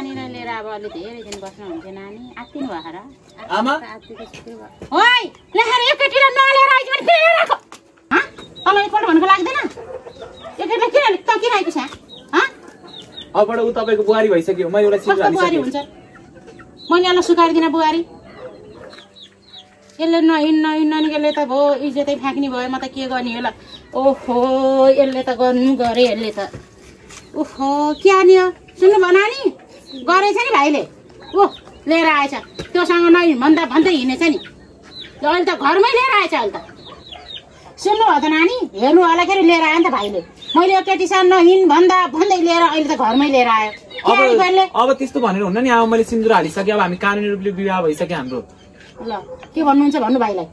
नानीलाई लिएर अब अलि धेरै दिन बस्नुहुन्छ नानी आत्तिनु भयो र आमा ओइ लेखेर यो केटीलाई नलिएर आइज भने फेरि राखो ह तँलाई एकपल्ट भन्नुको लाग्दैन यो केटीलाई किन त किन आइको छ ह अबबाट उ तपाईको बुहारी भइसक्यो मैले एउटा सिम बुहारी हालिसके हुन्छ मैले यसलाई सुकाइदिन बुहारी यसले नहिन्न यसले त भो इज्जतै फ्याँक्ने भयो म त के गर्ने होला ओहो यसले त गर्नु गरे यसले त ओहो क्या नि सुन्नु भयो नानी गरेछ नि भाइले ओ लिएर आएछ त्योसँग भन्दै हिँडेछ नि अहिले त घरमै लिएर आएछ अहिले त सुन्नु भयो त नानी हेर्नु होला के लिएर आयो नि त भाइले मैले यो केटीसँग भन्दै लिएर अहिले त घरमै लिएर आयो अब त्यस्तो भनेर हुन्न नि अब मैले सिन्दुर हालिसके अब हामी कानुनी रूपले विवाह भइसक्यो हाम्रो ल के भन्नुहुन्छ भन्नु भाइलाई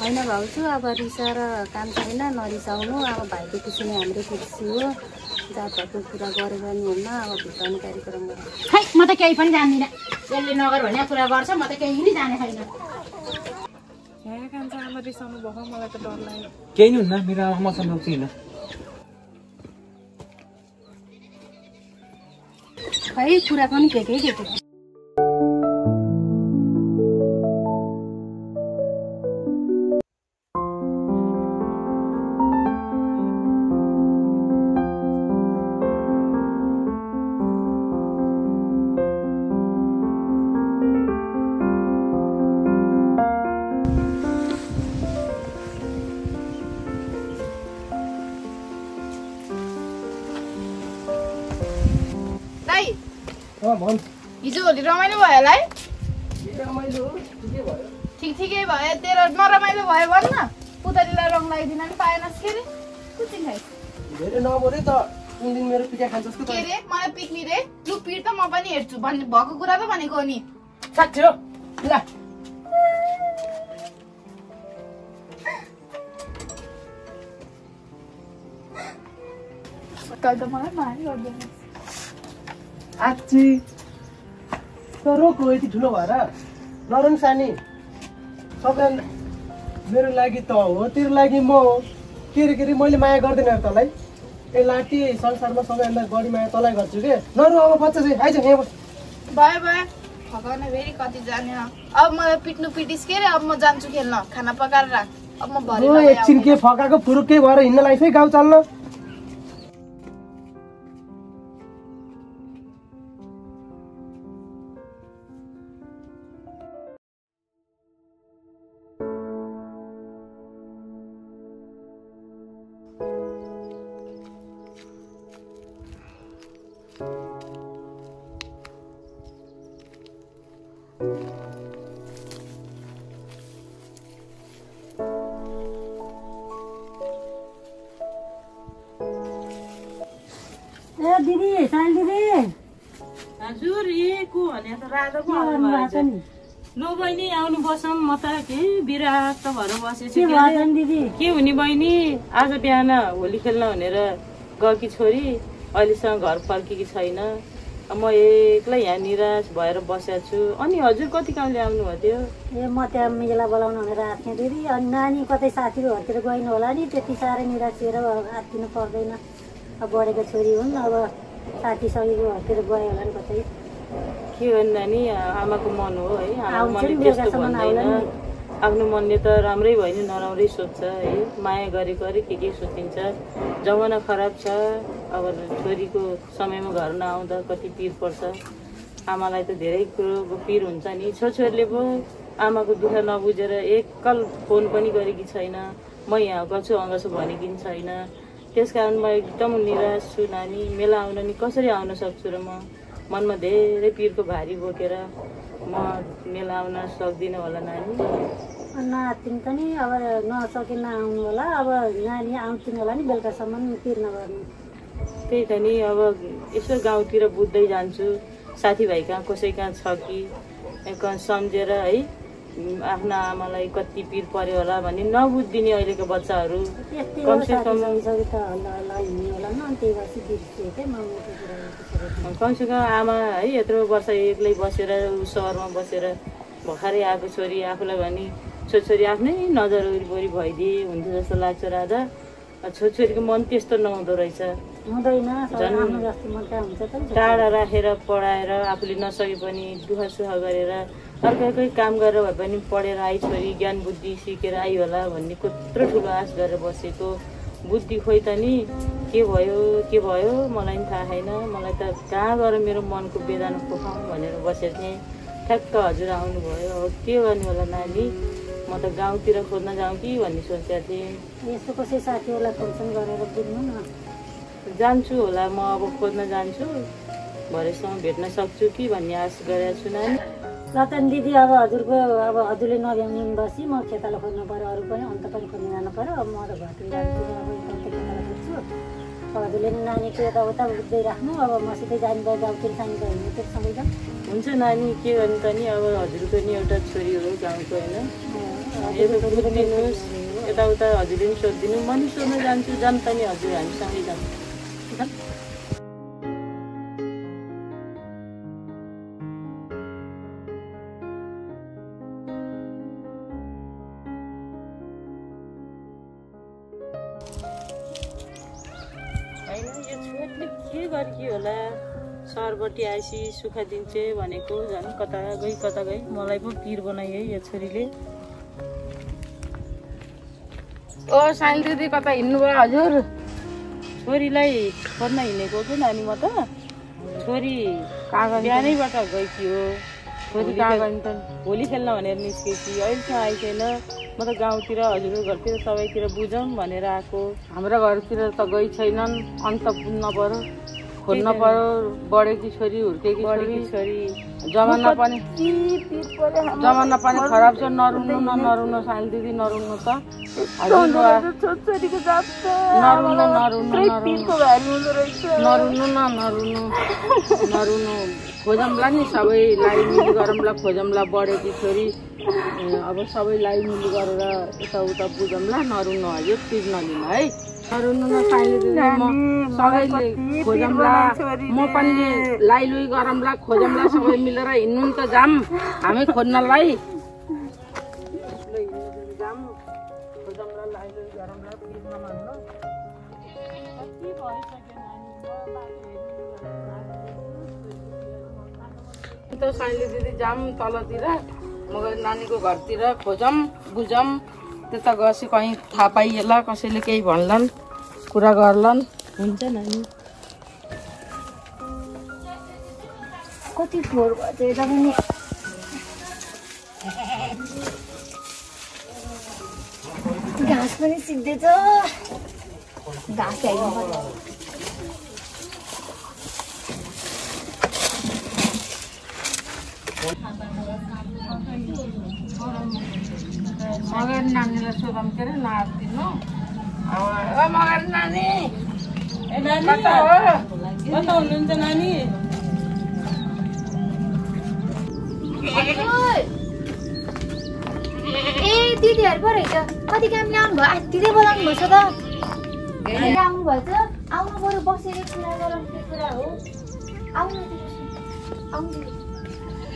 होइन भाउजू अब रिसा र काम छैन नरिसाउनु अब भाइको खुसी नै हाम्रो खुसी हो जातको कुरा गरेर नि हुन्न अब भित्राउने कार्यक्रम खै म त केही पनि जान्दिनँ यसले नगर भन्ने कुरा गर्छ म त केही नि जाने छैन कान्छ आमा रिसाउनु भयो मलाई त डर लाग्यो केही नि हुन्न मेरो आमा सम्झाउँछु हिँड खै कुरा पनि के हिजो होली रमाइलो भयो होला है ठिकै भयो तेरो नरमाइलो भयो भन न पुतलीलाई रङ लगाइदिन नि पाएनस् के रे कुचिङ खाइ धेरै नबोले त कुन दिन मेरो पिठा खान्छस् के रे मलाई पिक्नी रे लु पिट त म पनि हेर्छु भएको कुरा त भनेको नि साच्चै हो ल तल त मलाई मारि गर्दैन आच्छी त रोको यति ठुलो भएर नरन सानी सबै मेरो लागि त हो तेरो लागि म हो के रे मैले माया गर्दैन तँलाई ए लाटी संसारमा सबैभन्दा बढी माया तँलाई गर्छु के नरु अब बच्चा चाहिँ आइज यहाँ भयो भगवान फेरि कति जाने अब मलाई पिट्नु पिटिस के रे अब म जान्छु खेल्न खाना पकाएर राख अब म भरे एकछिन के फकाएको फुरुकै भएर हिँड्न लाइफ है गाउँ चल्न दिदी साइल दिदी हजुर ए को भने त राजा को आउनु भएको नि लो बहिनी आउनु बसौँ म त के बिरात भएर बसेछु दिदी के हुने बहिनी आज बिहान होली खेल्न भनेर गएकी छोरी अहिलेसम्म घर फर्केकी छैन म एक्लै यहाँ निराश भएर बसेको छु अनि हजुर कति कामले आउनु भयो ए म त्यहाँ मेला बोलाउनु भनेर आएको थिएँ दिदी अनि नानी कतै साथीहरूतिर गइनु होला नि त्यति साह्रै निराशिएर आत्तिनु पर्दैन अब बढेको छोरी हुन् अब साथीसँगको घरतिर गयो होला नि कतै के गर्नु नानी आमाको मन हो है आमाको मनले त्यस्तो भन्दैन आफ्नो मनले त राम्रै भयो नि नराम्रै सोध्छ है माया गरेको के सोचिन्छ जमाना खराब छ अब छोरीको समयमा घर नआउँदा कति पिर पर्छ आमालाई त धेरै कुरोको पिर हुन्छ नि छोरीले पो आमाको दुःख नबुझेर एकल फोन पनि गरेकी छैन म यहाँ गर्छु आउँछु भनेकी छैन त्यसकारण म एकदम निराश छु नानी मेला आउन नि कसरी आउन सक्छु र म मनमा धेरै पिरको भारी बोकेर म मेला आउन सक्दिनँ होला नानी नआत्तिन त नि अब नसकिन आउनु होला अब नानी आउँथिन होला नि बेलुकासम्म पिर नगर्नु त्यही त नि अब यसो गाउँतिर बुझ्दै जान्छु साथीभाइ कहाँ कसै कहाँ छ कि सम्झेर है आफ्नो आमालाई कति पिर पर्यो होला भन्ने नबुझिदिने अहिलेको बच्चाहरू कमसेकम आमा है यत्रो वर्ष एक्लै बसेर सहरमा बसेर भर्खरै आएको छोरी आफूलाई भने छोरी आफ्नै नजर वरिपरि भइदिए हुन्थ्यो जस्तो लाग्छ राजा छोरीको मन त्यस्तो नहुँदो रहेछ हुँदैन आफ्नो जस्तो मात्रै हुन्छ त टाढा राखेर पढाएर आफूले नसके पनि दुःख सुख गरेर अर्काकै काम गरेर भए पनि पढेर आई छोरी ज्ञान बुद्धि सिकेर आई होला भन्ने कत्रो ठुलो आश गरेर बसेको बुद्धि खोइ त नि के भयो मलाई पनि थाहा छैन। मलाई त कहाँ गएर मेरो मनको वेदना पोखाउँ भनेर बसेको थिएँ। ठ्याक्क हजुर आउनुभयो। अब के गर्ने होला नानी, म त गाउँतिर खोज्न जाउँ कि भन्ने सोचेको थिएँ। यस्तो कसै साथीहरूलाई फोन गरेर बुझ्नु न। जान्छु होला, म अब खोज्न जान्छु, भरेसम्म भेट्न सक्छु कि भन्ने आश गरेको छु नानी। रतन दिदी अब हजुरले नभ्याउने बसी म खेताला खोज्नु पऱ्यो, अरू पनि अन्त पनि खोज्नु जानु पऱ्यो। अब म त घरतिर जान्छु, अब खेताला खोज्छु। हजुरले नानीको यताउता बुझ्दै राख्नु। अब मसितै जानुभयो गाउँतिर सानो भयो त्यो सँगै जाउँ। हुन्छ नानी, के गर्ने त नि, अब हजुरको नि एउटा छोरी हो गाउँको होइन, बुझिदिनुहोस्। यताउता हजुरले पनि सोधिदिनु, म नि सोध्न जान्छु, जाऊँ त नि हजुर, हामी सँगै जाऊँ। होइन यो छोरीले के गरेकी होला, सहरपट्टि आएपछि सुख दिन्छे भनेको, झन् कता गई मलाई पो पिर बनायो है यो छोरीले। ओ साइल दिदी कता हिँड्नुभयो हजुर? छोरीलाई खोज्न हिँडेको कि नानी, म त छोरी बिहानैबाट गएकी हो। छोरी कहाँ गइन् त? होली खेल्न भनेर निस्केकी, अहिलेसम्म आइसकेन। म त गाउँतिर हजुरको घरतिर सबैतिर बुझौँ भनेर आएको। हाम्रो घरतिर त गई छैनन्, अन्त पुग्न पर्यो, खोज्न पर्यो। बढेकी छोरी हुर्केकी छोरी जमाना पनि खराब छ। नरुनु साइल दिदी, नरुनु त नरुनु खोजौँला नि, सबैलाई मिली गरौँला, खोजौँला बढेकी छोरी। अब सबैलाई मिली गरेर यताउता बुझौँला। नरुनु हजुर, पिर नलिनु है, नरुनु न साइल दिदी। म सबैले खोजौँला, म पनि लाइलुई गरौँला, खोजौँला, सबै मिलेर हिँड्नु त जाऊँ हामी खोज्नलाई। साइली दिदी जाऊँ तलतिर, मगर नानीको घरतिर खोजौँ बुझौँ। त्यता गएपछि कहीँ थाहा पाइएला, कसैले केही भन्लान्, कुरा गर्लान्। हुन्छ नानी। कति फोहोर भयो यता पनि। घाँस पनि सिक्दैछ, घाँस ल्याइदिनु पर्यो। मगर नानीलाई सोधौँ के अरे, नाच्दिनु। मगर नानी, कता हुनुहुन्छ नानी? ए दिदीहरू पो रहेछ, कति काम ल्याउनु भयो, आत्तिँदै बोलाउनु भएछ त। आउनु भएछ, आउनु पऱ्यो, बसेर कुरा गरौँ, के कुरा हो। आउनु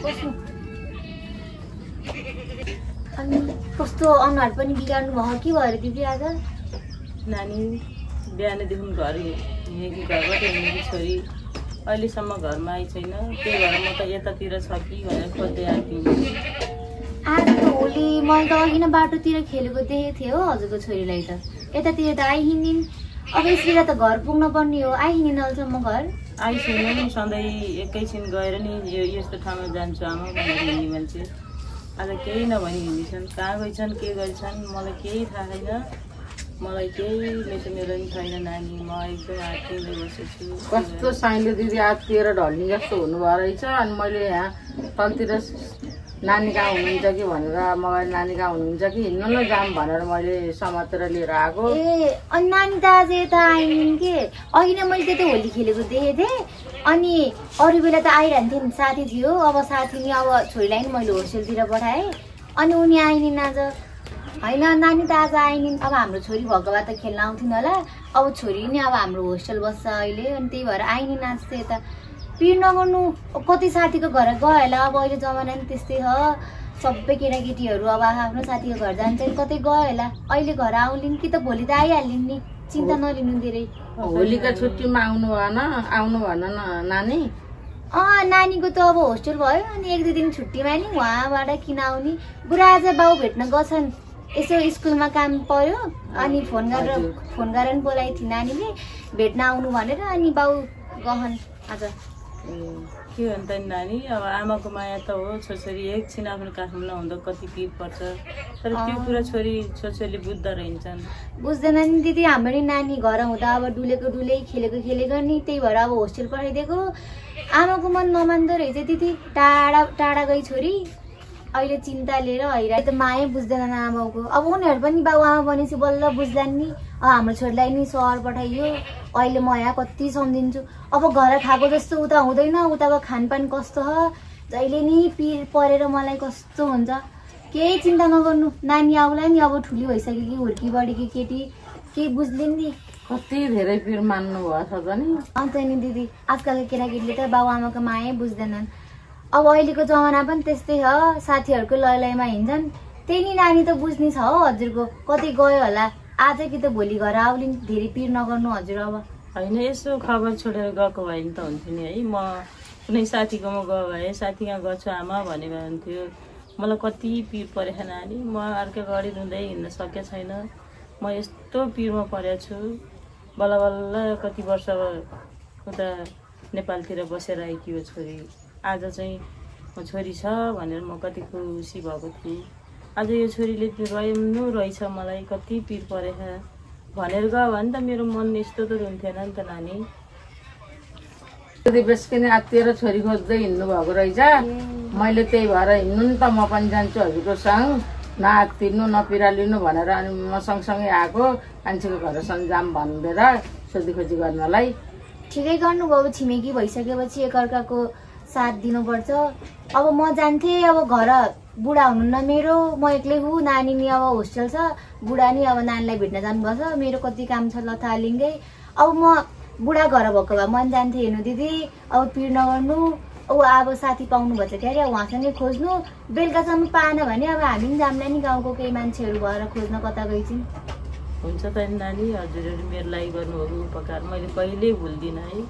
बस्नु। अनि कस्तो अनुहार पनि बिगार्नु भयो, के भयो दिदी आज? नानी बिहानदेखि घर हिँडेकी, घरबाट हिँडेकी छोरी अहिलेसम्म घरमा आइ छैन। त्यही भएर म त यतातिर छ कि भनेर खोज्दै आएको थिएँ। आज त होली, मैले त अघि नै बाटोतिर खेलेको देखेको थिएँ हो हजुरको छोरीलाई त। यतातिर त आइहिँडिन्, अब यसरी त घर पुग्न पर्ने हो, आइहिँडिन् अहिलेसम्म घर? आइसकेन नि, सधैँ एकैछिन गएर नि यस्तो ठाउँमा जान्छु आमा भनेर हिँड्ने मान्छे आज केही नभनी हिँडिछन्। कहाँ गइछन्, के गरिछन्, मलाई केही थाहा छैन। मलाई केही मेरो नि छैन नानी, म एकदम आत्तिँदै बसेछु। कस्तो साइले दिदी आत्तिएर ढल्ने जस्तो हुनुभयो रहेछ। अनि मैले यहाँ तलतिर नानी कहाँ हुनुहुन्छ कि भनेर, मगर नानी कहाँ हुनुहुन्छ कि हिँड्नु न जाऊँ भनेर मैले समातेर लिएर आएको। ए अनि नानी त आज यता आइन् के? अघि नै मैले त्यतै होली खेलेको देखेको थिएँ। अनि अरू बेला त आइरहन्थ्यो, साथी थियो। अब साथी नि अब छोरीलाई नि मैले होस्टेलतिर पठाएँ, अनि उनी आइनिन् आज। होइन नानी त आज आइनिन्। अब हाम्रो छोरी भएको भए त खेल्न आउँथिन् होला। अब छोरी नि अब हाम्रो होस्टेल बस्छ अहिले, अनि त्यही भएर आइनिन् आज त यता। पिर नगर्नु, कति साथीको घर गयो होला। अब अहिले जमाना नि त्यस्तै हो, सबै केटाकेटीहरू अब आफ्नो साथीको घर जान्छन्, कतै गयो होला। अहिले घर आउलिन् कि त भोलि त आइहालिन् नि। चिन्ता नलिनु धेरै। होलीका छुट्टीमा आउनु भन न नानी। नानीको त अब होस्टेल भयो अनि 1-2 दिन छुट्टीमा नि उहाँबाट किन आउने। बुढा आज बाउ भेट्न गछन्, यसो स्कुलमा काम पर्यो अनि फोन गरेर नि बोलाइ थिए नानीले भेट्न आउनु भनेर, अनि बाउ गहन आज। के हो त नानी, अब आमाको माया त हो, छोरी एकछिन आफ्नो काखमा नहुँदा कति पिर पर्छ, तर त्यो कुरा छोरीले बुझ्दा रहन्छन्। बुझ्दैन नि दिदी, हाम्रो नि नानी घर हुँदा अब डुलेको डुलै खेलेको नि, त्यही भएर अब होस्टेल पठाइदिएको। आमाको मन नमान्दो रहेछ दिदी, टाढा गई छोरी अहिले चिन्ता लिएर हैरा त माया बुझ्दैन आमाको। अब उनीहरू पनि बाउ आमा बनेपछि बल्ल बुझ्लान् नि। हाम्रो छोरीलाई नि सहर पठाइयो, अहिले म यहाँ कति सम्झिन्छु। अब घर खाएको जस्तो उता हुँदैन, उताको खानपान कस्तो छ, जहिले नि पिर परेर मलाई कस्तो हुन्छ। केही चिन्ता नगर्नु, नानी आउला नि, अब ठुली भइसक्यो कि हुर्की बढेकी केटी, केही बुझ्दैन नि। कति धेरै पिर मान्नु भएछ त नि। अन्त नि दिदी, आजकलको केटाकेटीले त बाउ आमाको माया बुझ्दैनन्। अब अहिलेको जमाना पनि त्यस्तै हो, साथीहरूको लयमा हिँड्छन्। त्यही नि नानी त बुझ्ने छ हो हजुरको, कतै गयो होला आज कि त भोलि घर आउलिन्। धेरै पिर नगर्नु हजुर। अब होइन, यसो खबर छोडेर गएको भए नि त हुन्थ्यो नि है। म कुनै साथीकोमा गयो भए साथी यहाँ गएको छु आमा भने भए हुन्थ्यो। मलाई कति पिर परेछ नानी, म अर्कै गाडी रुँदै हिँड्न सकेको छैन। म यस्तो पिरमा परेको छु। बल्ल बल्ल कति वर्ष उता नेपालतिर बसेर आएकी हो छोरी। आज चाहिँ छोरी छ भनेर म कति खुसी भएको थिएँ। आज यो छोरीले रहनु रहेछ, मलाई कति पिर परेछ भनेर गयो भने त मेरो मन यस्तो त रुन्थेन नि त नानी। बेसकिने आत्तिएर छोरी खोज्दै हिँड्नु भएको रहेछ। मैले त्यही भएर हिँड्नु नि त म पनि जान्छु हजुरको सँग, नआत्तिनु नपिरालिनु भनेर अनि म सँगसँगै आएको मान्छेको घरसँग जाम भनेर सोधीखोजी गर्नलाई। ठिकै गर्नुभयो, छिमेकी भइसकेपछि एकअर्काको साथ दिनुपर्छ। अब म जान्थेँ, अब घर बुढा हुनुहुन्न मेरो, म एक्लै हु, नानी नि अब होस्टेल छ, बुढा नि अब नानीलाई भेट्न जानुपर्छ, मेरो कति काम छ लथालिङ्गै। अब म बुढा घर भएको भए मन जान्थेँ हेर्नु दिदी। अब पिर नगर्नु, अब साथी पाउनु भएछ के अरे, उहाँसँगै खोज्नु, बेलुकासम्म पाएन भने अब हामी पनि जाम्ला नि, गाउँको केही मान्छेहरू भएर खोज्न कता गइछौँ। हुन्छ त नानी, हजुरहरू मेरो लागि गर्नुभएको उपकार मैले कहिल्यै भुल्दिनँ है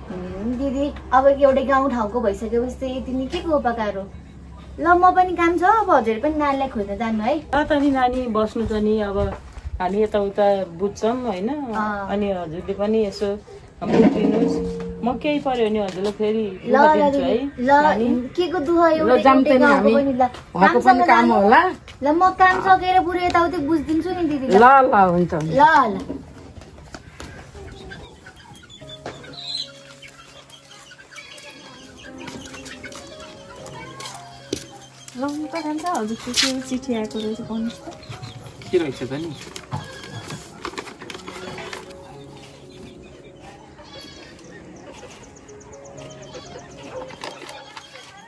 दिदी। अब एउटै गाउँ ठाउँको भइसकेपछि त यति नि के को उपकार हो। ल म पनि काम छ, अब हजुर पनि नानीलाई खोज्न जानु है। त नि नानी, बस्नु त नि अब हामी यताउता बुझ्छौँ होइन। अनि हजुरले पनि यसो बुझिदिनुहोस्, म केही पर्यो भने हजुरलाई फेरि दिन्छु है। के को दुःख एउटै गाउँको पनि। ल म काम सकेर पुरै यताउति बुझिदिन्छु नि दिदी। ल हुन्छ। ल लाउनु त खान्छ हजुरको के चिठी आएको रहेछ भन्नुहोस् त। के रहेछ त नि?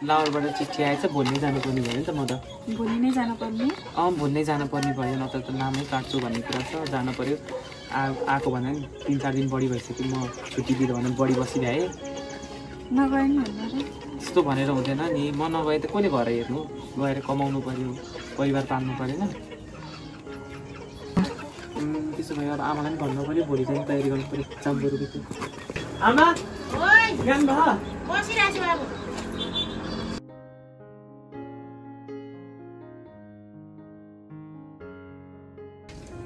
लाहोरबाट चिठी आएछ, भोलि जानुपर्ने भयो नि त। म त भोलि नै जानुपर्ने? भोलि नै जानुपर्ने भयो, नत्र त नामै काट्छु भन्ने कुरा छ। जानु पर्यो। आएको भन्दा नि 3-4 दिन बढी भइसक्यो। म छुट्टी दिँदा भन्दा बढी बसिरहेँ। नगए नि भन्नु र? त्यस्तो भनेर हुँदैन नि, म नगए त कसले घर हेर्नु, गएर कमाउनु पर्यो, परिवार पाल्नु परेन। त्यसो भए अब आमालाई पनि भन्नु पर्यो, भोलि चाहिँ तयारी गर्नु पर्यो। चाम्बुरुको आमा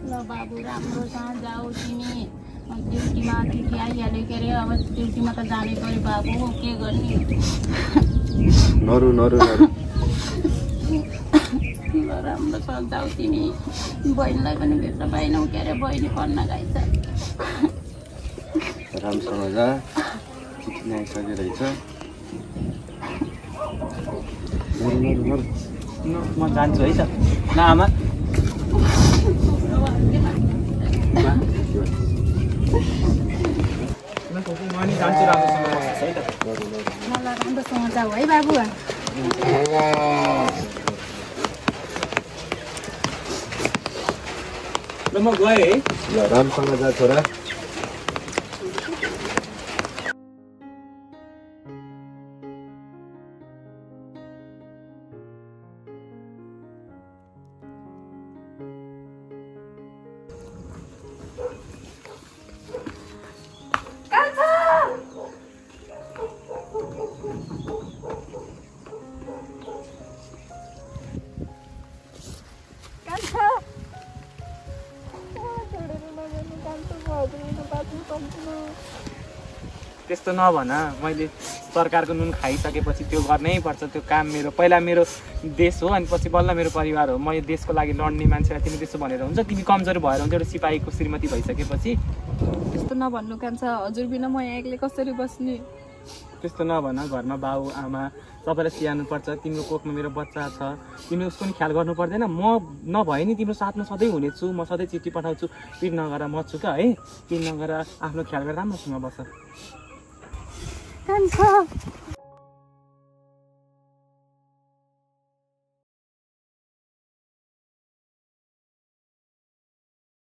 ल बाबु राम्रोसँग जाऊ तिमी। ड्युटीमा चिठी आइहाल्यो के अरे, अब ड्युटीमा त जानै पर्यो बाबु, के गर्ने। नरु राम्रोसँग जाऊ तिमी। बहिनीलाई पनि भेट्न पाएनौ के अरे, बहिनी पढ्न गएछ। राम्रोसँग जा, चिठी आइसकेको रहेछ। म जान्छु है त। ल आमा, जान्छु राम्रोसँग बस्नुहोस् है त। राम्रोसँग जाऊ है बाबु। ल म गएँ है। ल राम्रोसँग जा छोरा। त्यस्तो नभन मैले सरकारको नुन खाइसकेपछि त्यो गर्नै पर्छ त्यो काम मेरो पहिला मेरो देश हो अनि पछि बल्ल मेरो परिवार हो म यो देशको लागि लड्ने मान्छेलाई तिमी त्यसो भनेर हुन्छ तिमी कमजोर भएर हुन्छ एउटा सिपाहीको श्रीमती भइसकेपछि त्यस्तो नभन्नु कान्छ हजुर बिना म यहाँ एक्लै कसरी बस्ने त्यस्तो नभन घरमा बाउ आमा सबैलाई स्याहार्नु पर्छ तिम्रो कोखमा मेरो बच्चा छ तिमीले उसको नि ख्याल गर्नु पर्दैन म नभए नि तिम्रो साथमा सधैँ हुनेछु म सधैँ चिठी पठाउँछु पिर नगर म छु क्या है पिर नगर आफ्नो ख्याल गरेर राम्रोसँग बस कान्छ